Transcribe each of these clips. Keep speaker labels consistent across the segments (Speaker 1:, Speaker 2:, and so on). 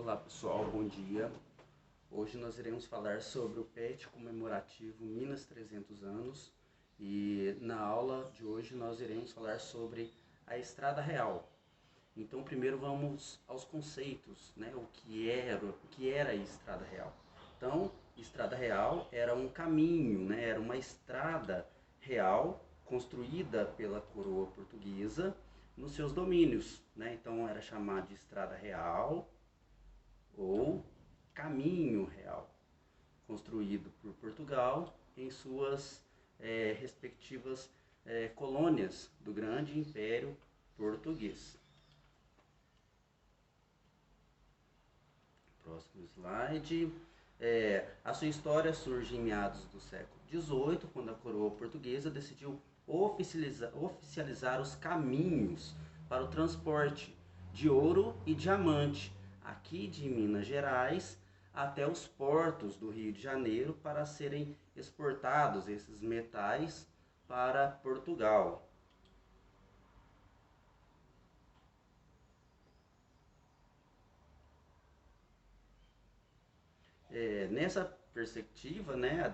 Speaker 1: Olá pessoal, bom dia. Hoje nós iremos falar sobre o PET comemorativo Minas 300 anos e na aula de hoje nós iremos falar sobre a Estrada Real. Então primeiro vamos aos conceitos, né? O que era a Estrada Real. Então, Estrada Real era um caminho, né? Era uma estrada real construída pela coroa portuguesa nos seus domínios, né? Então era chamado de Estrada Real ou Caminho Real, construído por Portugal em suas respectivas colônias do grande Império Português. Próximo slide. A sua história surge em meados do século XVIII, quando a coroa portuguesa decidiu oficializar os caminhos para o transporte de ouro e diamante, aqui de Minas Gerais até os portos do Rio de Janeiro, para serem exportados esses metais para Portugal. Nessa perspectiva, né, a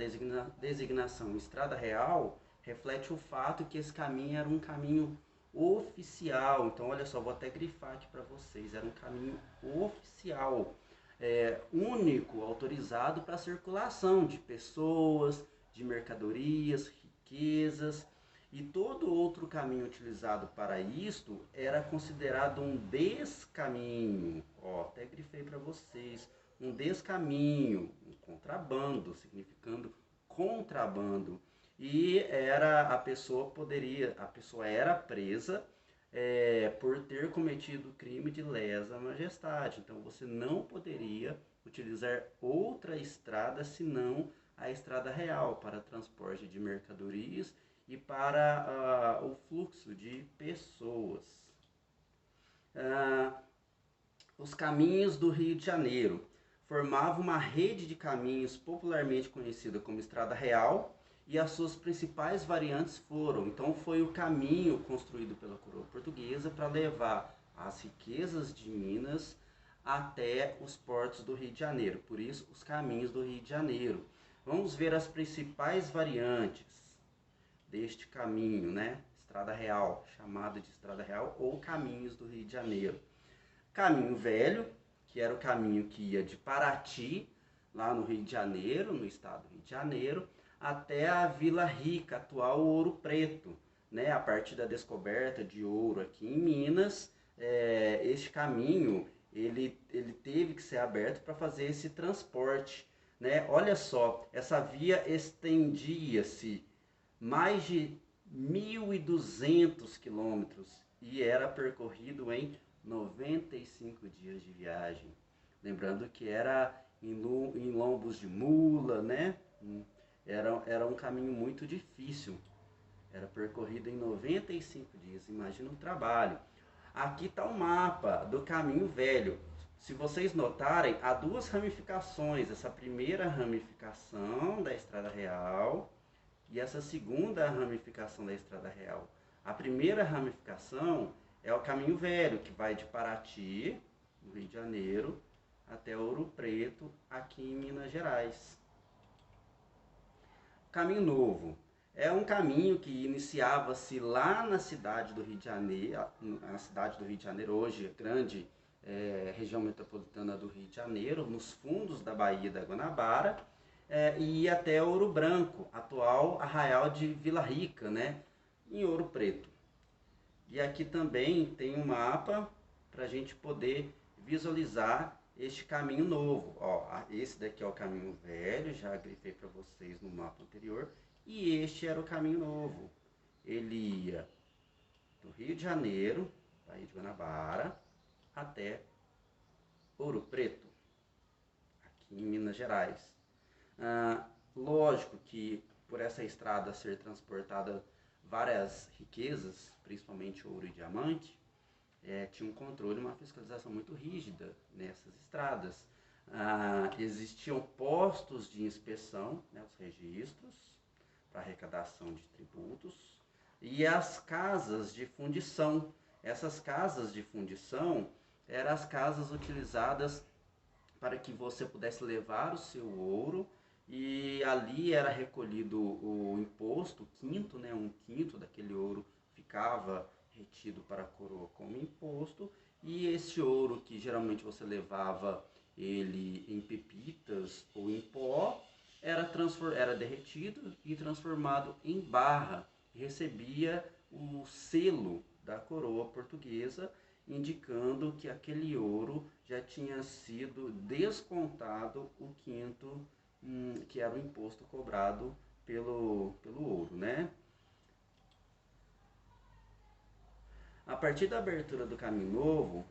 Speaker 1: designação Estrada Real reflete o fato que esse caminho era um caminho oficial. Então, olha só, vou até grifar aqui para vocês, era um caminho oficial, único, autorizado para a circulação de pessoas, de mercadorias, riquezas, e todo outro caminho utilizado para isto era considerado um descaminho. Ó, até grifei para vocês, um descaminho, um contrabando, significando contrabando. E a pessoa era presa por ter cometido crime de lesa majestade. Então você não poderia utilizar outra estrada senão a estrada real para transporte de mercadorias e para o fluxo de pessoas. Os caminhos do Rio de Janeiro formavam uma rede de caminhos popularmente conhecida como Estrada Real, e as suas principais variantes foi o caminho construído pela coroa portuguesa para levar as riquezas de Minas até os portos do Rio de Janeiro, por isso os caminhos do Rio de Janeiro. Vamos ver as principais variantes deste caminho, né? Estrada Real, chamada de Estrada Real ou Caminhos do Rio de Janeiro. Caminho Velho, que era o caminho que ia de Paraty, lá no Rio de Janeiro, no estado do Rio de Janeiro, até a Vila Rica, atual Ouro Preto, né? A partir da descoberta de ouro aqui em Minas, este caminho ele teve que ser aberto para fazer esse transporte, né? Olha só, essa via estendia-se mais de 1.200 quilômetros e era percorrido em 95 dias de viagem. Lembrando que era em lombos de mula, né? Era um caminho muito difícil. Era percorrido em 95 dias. Imagina o trabalho. Aqui está o mapa do Caminho Velho. Se vocês notarem, há duas ramificações. Essa primeira ramificação da Estrada Real e essa segunda ramificação da Estrada Real. A primeira ramificação é o Caminho Velho, que vai de Paraty, no Rio de Janeiro, até Ouro Preto, aqui em Minas Gerais. Caminho Novo é um caminho que iniciava-se lá na cidade do Rio de Janeiro, hoje grande região metropolitana do Rio de Janeiro, nos fundos da Baía da Guanabara, e ia até Ouro Branco, atual Arraial de Vila Rica, né, em Ouro Preto. E aqui também tem um mapa para a gente poder visualizar este caminho novo. Ó, esse daqui é o caminho velho, já grifei para vocês no mapa anterior. E este era o caminho novo. Ele ia do Rio de Janeiro, Baía de Guanabara, até Ouro Preto, aqui em Minas Gerais. Lógico que por essa estrada ser transportada várias riquezas, principalmente ouro e diamante, tinha um controle, uma fiscalização muito rígida nessas estradas. Existiam postos de inspeção, né, os registros, para arrecadação de tributos, e as casas de fundição. Essas casas de fundição eram as casas utilizadas para que você pudesse levar o seu ouro, e ali era recolhido o imposto, o quinto, né, um quinto daquele ouro ficava retido para a coroa como imposto, e esse ouro que geralmente você levava ele em pepitas ou em pó, era derretido e transformado em barra, e recebia o selo da coroa portuguesa, indicando que aquele ouro já tinha sido descontado o quinto, que era o imposto cobrado pelo ouro, né? A partir da abertura do Caminho Novo,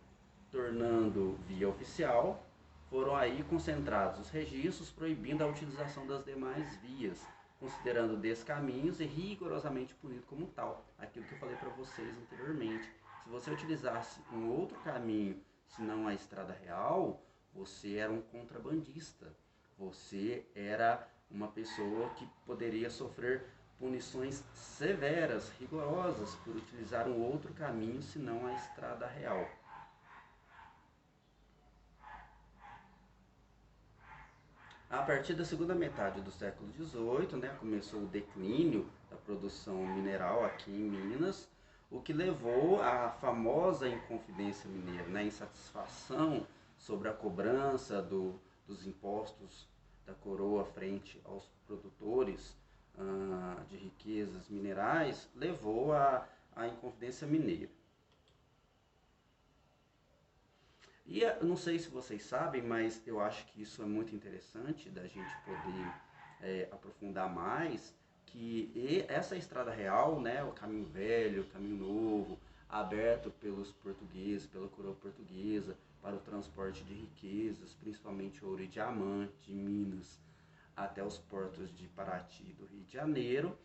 Speaker 1: tornando via oficial, foram aí concentrados os registros proibindo a utilização das demais vias, considerando descaminhos e rigorosamente punido como tal. Aquilo que eu falei para vocês anteriormente. Se você utilizasse um outro caminho, senão a estrada real, você era um contrabandista. Você era uma pessoa que poderia sofrer punições severas, rigorosas, por utilizar um outro caminho senão a estrada real. A partir da segunda metade do século XVIII, né, começou o declínio da produção mineral aqui em Minas, o que levou à famosa Inconfidência Mineira, né, insatisfação sobre a cobrança dos impostos da coroa frente aos produtores de riquezas minerais, levou à Inconfidência Mineira. E eu não sei se vocês sabem, mas eu acho que isso é muito interessante da gente poder aprofundar mais, que essa estrada real, né, o caminho velho, o caminho novo, aberto pelos portugueses, pela coroa portuguesa, para o transporte de riquezas, principalmente ouro e diamante, de Minas até os portos de Paraty do Rio de Janeiro.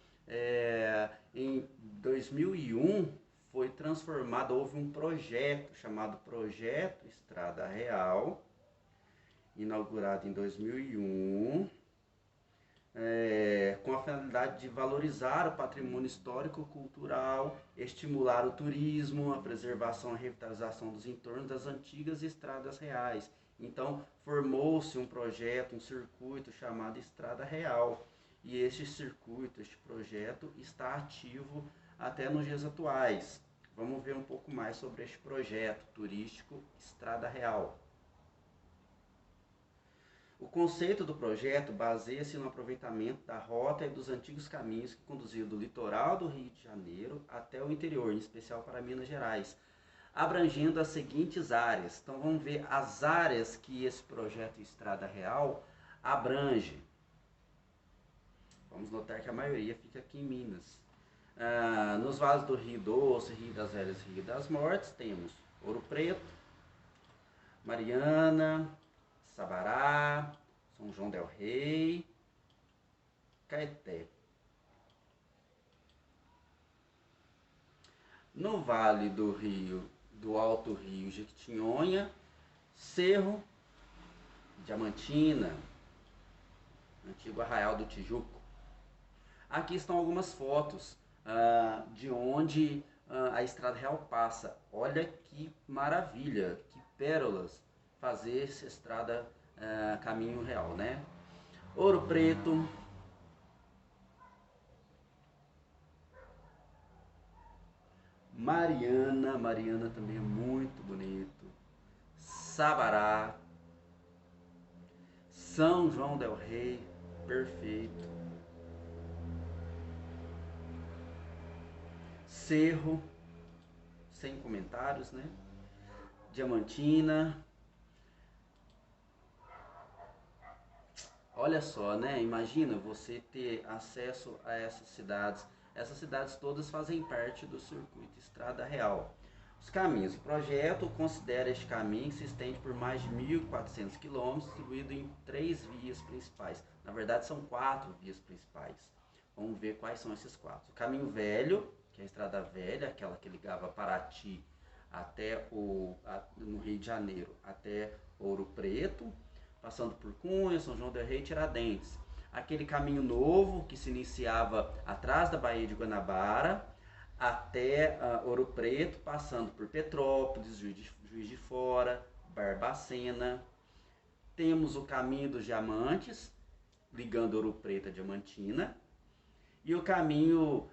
Speaker 1: Em 2001 foi transformado, houve um projeto chamado Projeto Estrada Real, inaugurado em 2001, com a finalidade de valorizar o patrimônio histórico-cultural, estimular o turismo, a preservação e revitalização dos entornos das antigas estradas reais. Então, formou-se um projeto, um circuito chamado Estrada Real. E este circuito, este projeto, está ativo até nos dias atuais. Vamos ver um pouco mais sobre este projeto turístico Estrada Real. O conceito do projeto baseia-se no aproveitamento da rota e dos antigos caminhos que conduziam do litoral do Rio de Janeiro até o interior, em especial para Minas Gerais, abrangendo as seguintes áreas. Então vamos ver as áreas que esse projeto Estrada Real abrange. Vamos notar que a maioria fica aqui em Minas. Nos vales do Rio Doce, Rio das Velhas e Rio das Mortes, temos Ouro Preto, Mariana, Sabará, São João del Rei, Caeté. No Vale do Rio, do Alto Rio Jequitinhonha, Cerro, Diamantina, antigo Arraial do Tijuco. Aqui estão algumas fotos de onde a Estrada Real passa. Olha que maravilha, que pérolas fazer essa estrada caminho real, né? Ouro Preto, Mariana também é muito bonito, Sabará, São João del Rei, perfeito, Cerro, sem comentários, né? Diamantina. Olha só, né? Imagina você ter acesso a essas cidades. Essas cidades todas fazem parte do circuito Estrada Real. Os caminhos. O projeto considera este caminho que se estende por mais de 1.400 quilômetros, distribuído em 3 vias principais. Na verdade, são 4 vias principais. Vamos ver quais são esses 4. O caminho velho, que é a Estrada Velha, aquela que ligava Paraty até no Rio de Janeiro, até Ouro Preto, passando por Cunha, São João del Rei e Tiradentes. Aquele caminho novo que se iniciava atrás da Baía de Guanabara até Ouro Preto, passando por Petrópolis, Juiz de Fora, Barbacena. Temos o caminho dos Diamantes, ligando Ouro Preto a Diamantina, e o caminho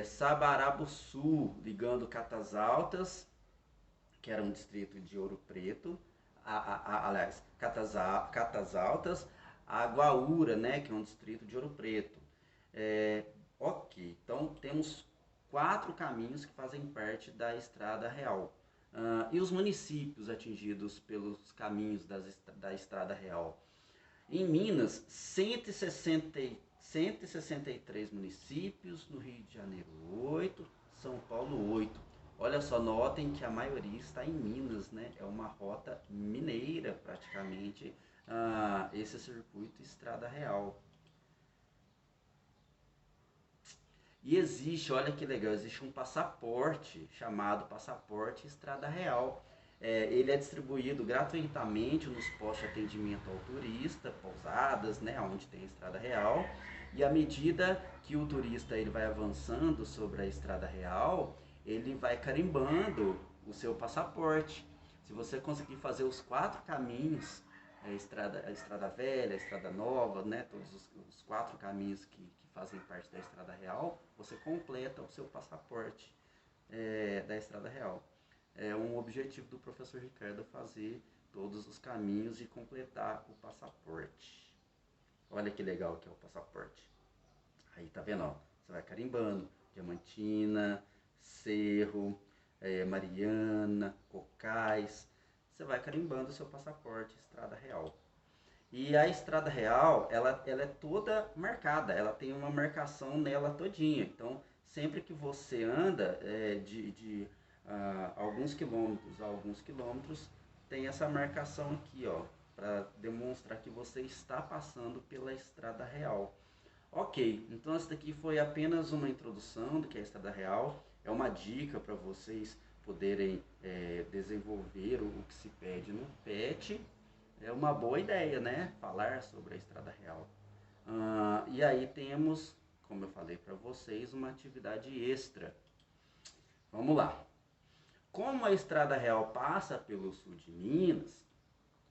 Speaker 1: Sabarabuçu, ligando Catas Altas, que era um distrito de Ouro Preto, aliás, Catas Altas, a Guaúra, né, que é um distrito de Ouro Preto. Ok, então temos 4 caminhos que fazem parte da Estrada Real. E os municípios atingidos pelos caminhos da Estrada Real? Em Minas, 163 municípios, no Rio de Janeiro 8, São Paulo 8. Olha só, notem que a maioria está em Minas, né? É uma rota mineira praticamente, esse circuito Estrada Real. E existe, olha que legal, existe um passaporte chamado Passaporte Estrada Real. Ele é distribuído gratuitamente nos postos de atendimento ao turista, pousadas, né, onde tem a Estrada Real. E à medida que o turista ele vai avançando sobre a Estrada Real, ele vai carimbando o seu passaporte. Se você conseguir fazer os 4 caminhos, a estrada velha, a estrada nova, né, todos os 4 caminhos que fazem parte da Estrada Real, você completa o seu passaporte da Estrada Real. É um objetivo do professor Ricardo fazer todos os caminhos e completar o passaporte. Olha que legal que é o passaporte. Aí tá vendo, ó, você vai carimbando Diamantina, Cerro, Mariana, Cocais. Você vai carimbando o seu passaporte Estrada Real. E a Estrada Real, ela é toda marcada, ela tem uma marcação nela todinha. Então, sempre que você anda de alguns quilômetros a alguns quilômetros, tem essa marcação aqui, ó, para demonstrar que você está passando pela Estrada Real. Ok, então essa daqui foi apenas uma introdução do que é a Estrada Real. É uma dica para vocês poderem desenvolver o que se pede no PET. É uma boa ideia, né? Falar sobre a Estrada Real. E aí temos, como eu falei para vocês, uma atividade extra. Vamos lá. Como a Estrada Real passa pelo sul de Minas,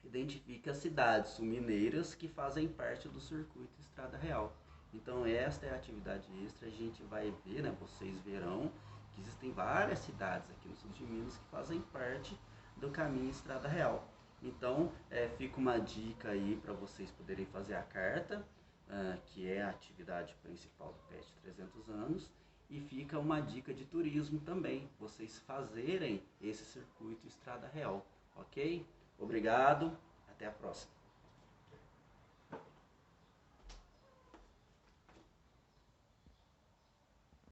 Speaker 1: identifica as cidades sul-mineiras que fazem parte do circuito Estrada Real. Então esta é a atividade extra, a gente vai ver, né? Vocês verão que existem várias cidades aqui no sul de Minas que fazem parte do caminho Estrada Real. Então, fica uma dica aí para vocês poderem fazer a carta, que é a atividade principal do PET 300 anos, e fica uma dica de turismo também, vocês fazerem esse circuito Estrada Real, ok? Obrigado, até a próxima.